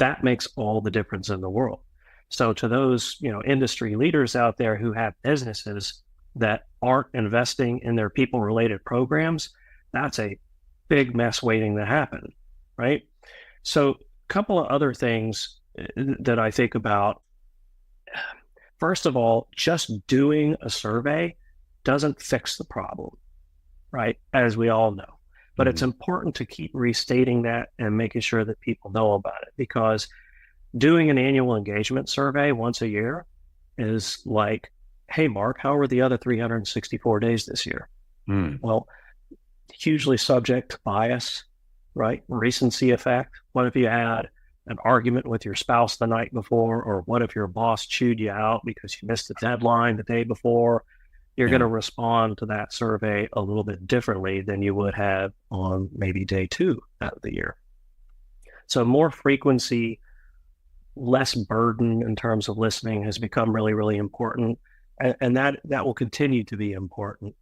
That makes all the difference in the world. So to those, industry leaders out there who have businesses that aren't investing in their people related programs, that's a big mess waiting to happen, right? So a couple of other things that I think about. First of all, just doing a survey doesn't fix the problem, right? As we all know. But it's important to keep restating that and making sure that people know about it, because doing an annual engagement survey once a year is like, hey, Mark, how were the other 364 days this year? Well, hugely subject to bias, right? Recency effect. What if you had an argument with your spouse the night before, or what if your boss chewed you out because you missed the deadline the day before? You're going to respond to that survey a little bit differently than you would have on maybe day 2 out of the year. So more frequency, less burden in terms of listening has become really, really important. And that will continue to be important.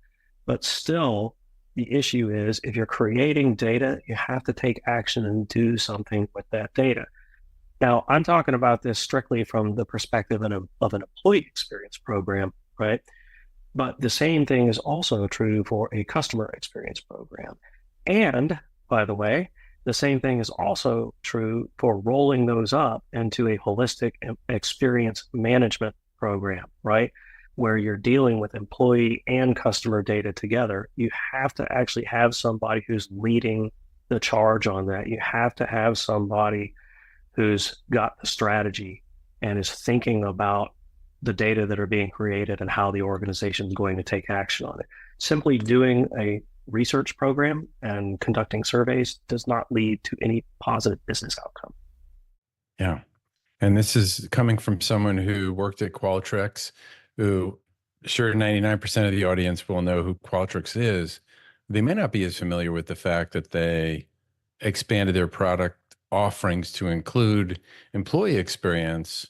But still, the issue is if you're creating data, you have to take action and do something with that data. Now, I'm talking about this strictly from the perspective of an employee experience program, right? But the same thing is also true for a customer experience program. And by the way, the same thing is also true for rolling those up into a holistic experience management program, right? Where you're dealing with employee and customer data together. You have to actually have somebody who's leading the charge on that. You have to have somebody who's got the strategy and is thinking about the data that are being created and how the organization is going to take action on it. Simply doing a research program and conducting surveys does not lead to any positive business outcome. Yeah. And this is coming from someone who worked at Qualtrics, who sure 99% of the audience will know who Qualtrics is. They may not be as familiar with the fact that they expanded their product offerings to include employee experience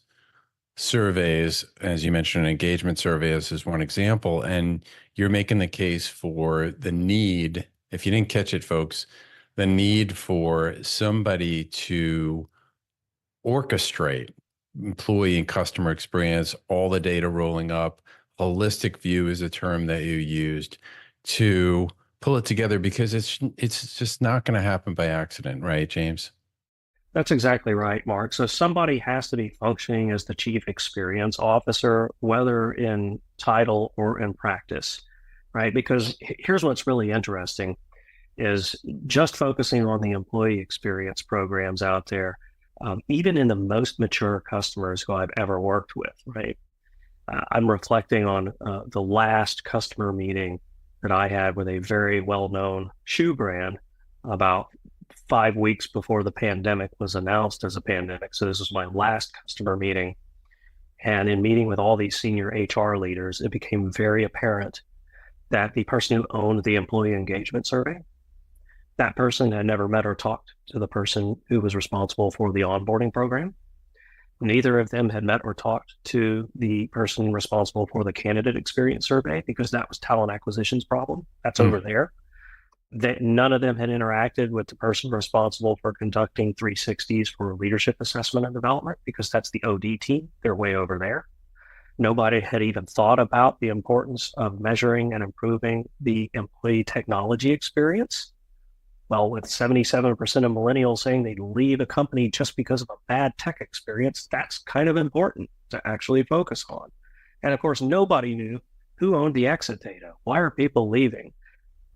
surveys, as you mentioned, an engagement survey is one example. And you're making the case for the need, if you didn't catch it, folks, the need for somebody to orchestrate employee and customer experience, all the data rolling up. Holistic view is a term that you used to pull it together, because it's just not going to happen by accident, right, James? That's exactly right, Mark. So somebody has to be functioning as the chief experience officer, whether in title or in practice, right? Because here's what's really interesting is just focusing on the employee experience programs out there, even in the most mature customers who I've ever worked with, right? I'm reflecting on the last customer meeting that I had with a very well-known shoe brand about 5 weeks before the pandemic was announced as a pandemic. So this was my last customer meeting. And in meeting with all these senior HR leaders, it became very apparent that the person who owned the employee engagement survey, that person had never met or talked to the person who was responsible for the onboarding program. Neither of them had met or talked to the person responsible for the candidate experience survey, because that was talent acquisition's problem. That's over there. That none of them had interacted with the person responsible for conducting 360s for leadership assessment and development, because that's the OD team. They're way over there. Nobody had even thought about the importance of measuring and improving the employee technology experience. Well, with 77% of millennials saying they leave a company just because of a bad tech experience, that's kind of important to actually focus on. And of course, nobody knew who owned the exit data. Why are people leaving?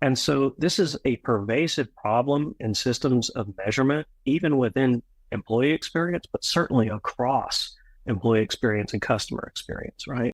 And so this is a pervasive problem in systems of measurement, even within employee experience, but certainly across employee experience and customer experience, right?